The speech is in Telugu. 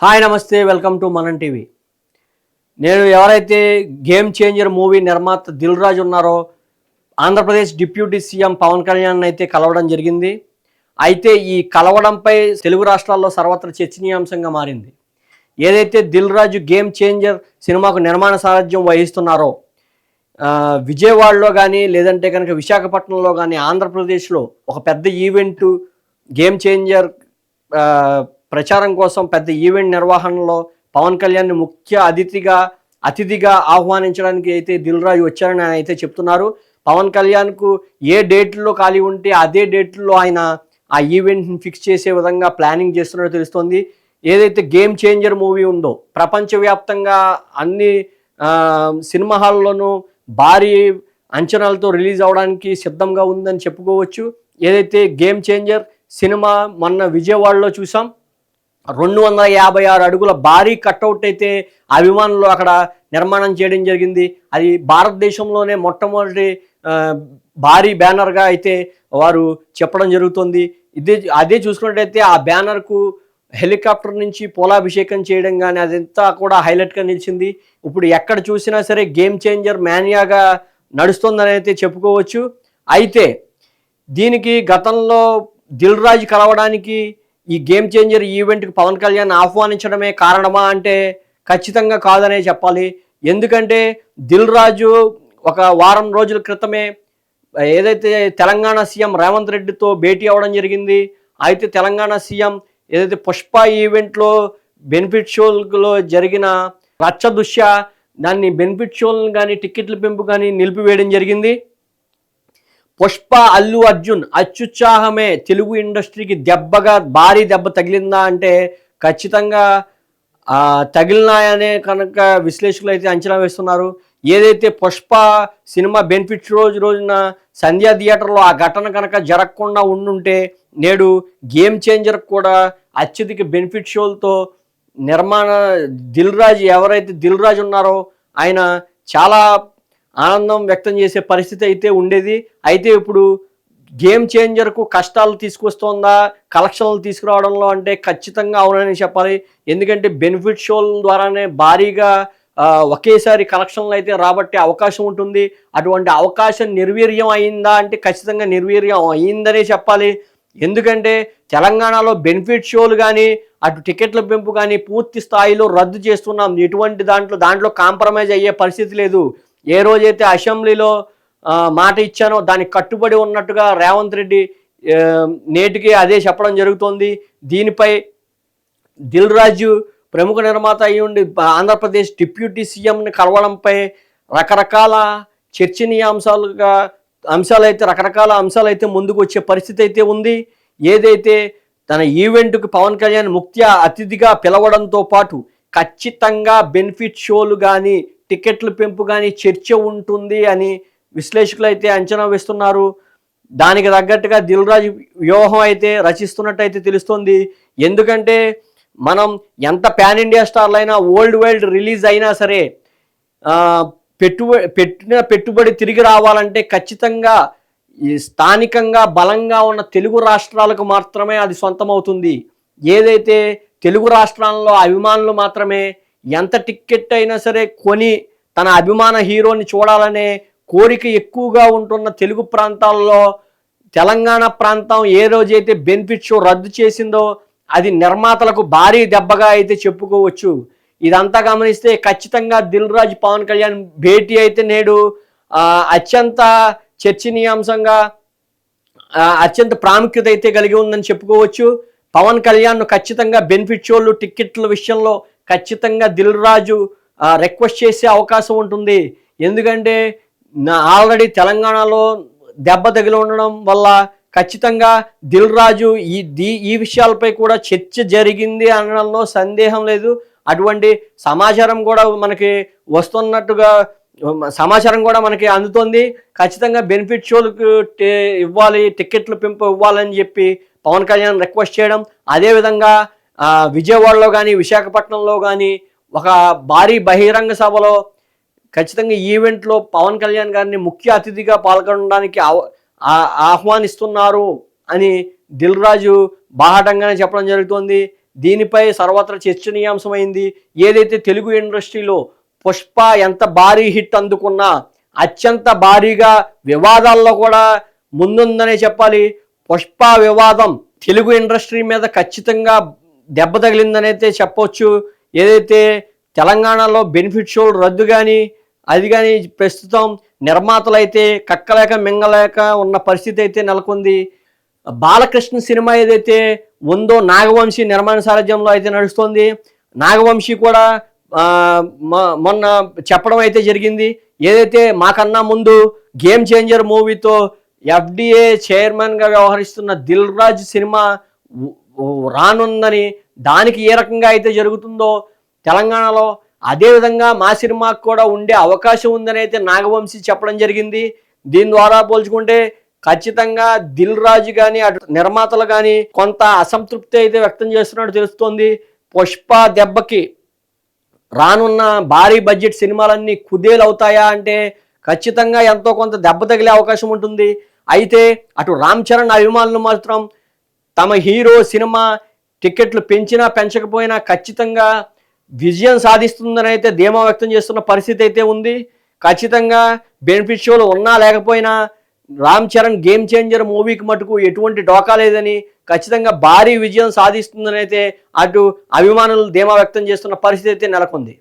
హాయ్ నమస్తే వెల్కమ్ టు మనం టీవీ. నేను ఎవరైతే గేమ్ చేంజర్ మూవీ నిర్మాత దిల్ రాజు ఉన్నారో ఆంధ్రప్రదేశ్ డిప్యూటీ సీఎం పవన్ కళ్యాణ్ అయితే కలవడం జరిగింది. అయితే ఈ కలవడంపై తెలుగు రాష్ట్రాల్లో సర్వత్రా చర్చనీయాంశంగా మారింది. ఏదైతే దిల్ రాజు గేమ్ చేంజర్ సినిమాకు నిర్మాణ సారథ్యం వహిస్తున్నారో విజయవాడలో కానీ లేదంటే కనుక విశాఖపట్నంలో కానీ ఆంధ్రప్రదేశ్లో ఒక పెద్ద ఈవెంటు గేమ్ చేంజర్ ప్రచారం కోసం పెద్ద ఈవెంట్ నిర్వహణలో పవన్ కళ్యాణ్ని ముఖ్య అతిథిగా ఆహ్వానించడానికి అయితే దిల్ రాజు వచ్చారని ఆయన అయితే చెప్తున్నారు. పవన్ కళ్యాణ్కు ఏ డేట్లో ఖాళీ ఉంటే అదే డేట్లో ఆయన ఆ ఈవెంట్ని ఫిక్స్ చేసే విధంగా ప్లానింగ్ చేస్తున్నట్టు తెలుస్తోంది. ఏదైతే గేమ్ చేంజర్ మూవీ ఉందో ప్రపంచవ్యాప్తంగా అన్ని సినిమా హాల్లోనూ భారీ అంచనాలతో రిలీజ్ అవడానికి సిద్ధంగా ఉందని చెప్పుకోవచ్చు. ఏదైతే గేమ్ చేంజర్ సినిమా మొన్న విజయవాడలో చూసాం. 256 అడుగుల భారీ కట్అవుట్ అయితే అభిమానులు అక్కడ నిర్మాణం చేయడం జరిగింది. అది భారతదేశంలోనే మొట్టమొదటి భారీ బ్యానర్గా అయితే వారు చెప్పడం జరుగుతుంది. అదే చూసుకున్నట్టయితే ఆ బ్యానర్కు హెలికాప్టర్ నుంచి పూలాభిషేకం చేయడం కానీ అదంతా కూడా హైలైట్గా నిలిచింది. ఇప్పుడు ఎక్కడ చూసినా సరే గేమ్ చేంజర్ మానియాగా నడుస్తుందని అయితే చెప్పుకోవచ్చు. అయితే దీనికి గతంలో దిల్ రాజు కలవడానికి ఈ గేమ్ చేంజర్ ఈవెంట్కి పవన్ కళ్యాణ్ ఆహ్వానించడమే కారణమా అంటే ఖచ్చితంగా కాదనే చెప్పాలి. ఎందుకంటే దిల్ రాజు ఒక వారం రోజుల క్రితమే ఏదైతే తెలంగాణ సీఎం రేవంత్ రెడ్డితో భేటీ అవ్వడం జరిగింది. అయితే తెలంగాణ సీఎం ఏదైతే పుష్ప ఈవెంట్లో బెనిఫిట్ షోలో జరిగిన రచ్చ దృశ్య దాన్ని బెనిఫిట్ షోలను కానీ టికెట్ల పెంపు కానీ నిలిపివేయడం జరిగింది. పుష్ప అల్లు అర్జున్ అత్యుత్సాహమే తెలుగు ఇండస్ట్రీకి భారీ దెబ్బ తగిలిందా అంటే ఖచ్చితంగా తగిలినాయనే కనుక విశ్లేషకులు అయితే అంచనా వేస్తున్నారు. ఏదైతే పుష్ప సినిమా బెనిఫిట్ రోజున సంధ్యా థియేటర్లో ఆ ఘటన కనుక జరగకుండా ఉండుంటే నేడు గేమ్ చేంజర్ కూడా అత్యధిక బెనిఫిట్ షోలతో ఎవరైతే దిల్ రాజు ఉన్నారో ఆయన చాలా ఆనందం వ్యక్తం చేసే పరిస్థితి అయితే ఉండేది. అయితే ఇప్పుడు గేమ్ చేంజర్కు కష్టాలు తీసుకొస్తోందా కలెక్షన్లు తీసుకురావడంలో అంటే ఖచ్చితంగా అవునని చెప్పాలి. ఎందుకంటే బెనిఫిట్ షోల ద్వారానే భారీగా ఒకేసారి కలెక్షన్లు అయితే రాబట్టే అవకాశం ఉంటుంది. అటువంటి అవకాశం నిర్వీర్యం అయిందా అంటే ఖచ్చితంగా నిర్వీర్యం అయిందనే చెప్పాలి. ఎందుకంటే తెలంగాణలో బెనిఫిట్ షోలు కానీ అటు టికెట్ల పెంపు కానీ పూర్తి స్థాయిలో రద్దు చేస్తున్నాం. ఎటువంటి దాంట్లో కాంప్రమైజ్ అయ్యే పరిస్థితి లేదు. ఏ రోజైతే అసెంబ్లీలో మాట ఇచ్చానో దానికి కట్టుబడి ఉన్నట్టుగా రేవంత్ రెడ్డి నేటికి అదే చెప్పడం జరుగుతోంది. దీనిపై దిల్ రాజు ప్రముఖ నిర్మాత అయి ఉండి ఆంధ్రప్రదేశ్ డిప్యూటీ సీఎంని కలవడంపై రకరకాల రకరకాల అంశాలైతే ముందుకు వచ్చే పరిస్థితి అయితే ఉంది. ఏదైతే తన ఈవెంట్కి పవన్ కళ్యాణ్ ముఖ్య అతిథిగా పిలవడంతో పాటు ఖచ్చితంగా బెనిఫిట్ షోలు కానీ టికెట్ల పెంపు కానీ చర్చ ఉంటుంది అని విశ్లేషకులు అయితే అంచనా వేస్తున్నారు. దానికి తగ్గట్టుగా దిల్ రాజు వ్యూహం అయితే రచిస్తున్నట్టయితే తెలుస్తుంది. ఎందుకంటే మనం ఎంత పాన్ ఇండియా స్టార్లు అయినా వరల్డ్ రిలీజ్ అయినా సరే పెట్టిన పెట్టుబడి తిరిగి రావాలంటే ఖచ్చితంగా ఈ స్థానికంగా బలంగా ఉన్న తెలుగు రాష్ట్రాలకు మాత్రమే అది సొంతమవుతుంది. ఏదైతే తెలుగు రాష్ట్రాల్లో అభిమానులు మాత్రమే ఎంత టికెట్ అయినా సరే కొని తన అభిమాన హీరోని చూడాలనే కోరిక ఎక్కువగా ఉంటున్న తెలుగు ప్రాంతాల్లో తెలంగాణ ప్రాంతం ఏ రోజైతే బెనిఫిట్ షో రద్దు చేసిందో అది నిర్మాతలకు భారీ దెబ్బగా అయితే చెప్పుకోవచ్చు. ఇదంతా గమనిస్తే ఖచ్చితంగా దిల్ రాజు పవన్ కళ్యాణ్ భేటీ అయితే నేడు అత్యంత చర్చనీయాంశంగా అత్యంత ప్రాముఖ్యత అయితే కలిగి ఉందని చెప్పుకోవచ్చు. పవన్ కళ్యాణ్ను ఖచ్చితంగా బెనిఫిట్ షోలు టికెట్ల విషయంలో ఖచ్చితంగా దిల్ రాజు రిక్వెస్ట్ చేసే అవకాశం ఉంటుంది. ఎందుకంటే ఆల్రెడీ తెలంగాణలో దెబ్బ తగిలి ఉండడం వల్ల ఖచ్చితంగా దిల్ రాజు ఈ విషయాలపై కూడా చర్చ జరిగింది అనడంలో సందేహం లేదు. అటువంటి సమాచారం కూడా మనకి సమాచారం కూడా మనకి అందుతోంది. ఖచ్చితంగా బెనిఫిట్ షోలకు ఇవ్వాలి, టికెట్లు పెంపు ఇవ్వాలని చెప్పి పవన్ కళ్యాణ్ రిక్వెస్ట్ చేయడం, అదేవిధంగా విజయవాడలో కానీ విశాఖపట్నంలో కానీ ఒక భారీ బహిరంగ సభలో ఖచ్చితంగా ఈవెంట్లో పవన్ కళ్యాణ్ గారిని ముఖ్య అతిథిగా పాల్గొనడానికి ఆహ్వానిస్తున్నారు అని దిల్ రాజు బాహాటంగానే చెప్పడం జరుగుతుంది. దీనిపై సర్వత్రా చర్చనీయాంశమైంది. ఏదైతే తెలుగు ఇండస్ట్రీలో పుష్ప ఎంత భారీ హిట్ అందుకున్నా అత్యంత భారీగా వివాదాల్లో కూడా ముందుందనే చెప్పాలి. పుష్ప వివాదం తెలుగు ఇండస్ట్రీ మీద ఖచ్చితంగా దెబ్బ తగిలిందనైతే చెప్పొచ్చు. ఏదైతే తెలంగాణలో బెనిఫిట్ షోలు రద్దు కానీ అది కానీ ప్రస్తుతం నిర్మాతలు అయితే కక్కలేక మింగలేక ఉన్న పరిస్థితి అయితే నెలకొంది. బాలకృష్ణ సినిమా ఏదైతే ఉందో నాగవంశీ నిర్మాణ సారథ్యంలో అయితే నడుస్తుంది. నాగవంశీ కూడా మొన్న చెప్పడం అయితే జరిగింది. ఏదైతే మాకన్నా ముందు గేమ్ చేంజర్ మూవీతో FDA చైర్మన్గా వ్యవహరిస్తున్న దిల్ రాజు సినిమా రానుందని, దానికి ఏ రకంగా అయితే జరుగుతుందో తెలంగాణలో అదేవిధంగా మా సినిమాకు కూడా ఉండే అవకాశం ఉందని అయితే నాగవంశీ చెప్పడం జరిగింది. దీని ద్వారా పోల్చుకుంటే ఖచ్చితంగా దిల్ రాజు కానీ అటు నిర్మాతలు కానీ కొంత అసంతృప్తి అయితే వ్యక్తం చేస్తున్నట్టు తెలుస్తోంది. పుష్ప దెబ్బకి రానున్న భారీ బడ్జెట్ సినిమాలన్నీ కుదేలవుతాయా అంటే ఖచ్చితంగా ఎంతో కొంత దెబ్బ తగిలే అవకాశం ఉంటుంది. అయితే అటు రామ్ చరణ్ అభిమానులు మాత్రం తమ హీరో సినిమా టికెట్లు పెంచినా పెంచకపోయినా ఖచ్చితంగా విజయం సాధిస్తుందని అయితే ధీమా వ్యక్తం చేస్తున్న పరిస్థితి అయితే ఉంది. ఖచ్చితంగా బెనిఫిట్ షోలు ఉన్నా లేకపోయినా రామ్ చరణ్ గేమ్ చేంజర్ మూవీకి మటుకు ఎటువంటి డోకా లేదని, ఖచ్చితంగా భారీ విజయం సాధిస్తుందని అయితే అటు అభిమానులు ధీమా వ్యక్తం చేస్తున్న పరిస్థితి అయితే నెలకొంది.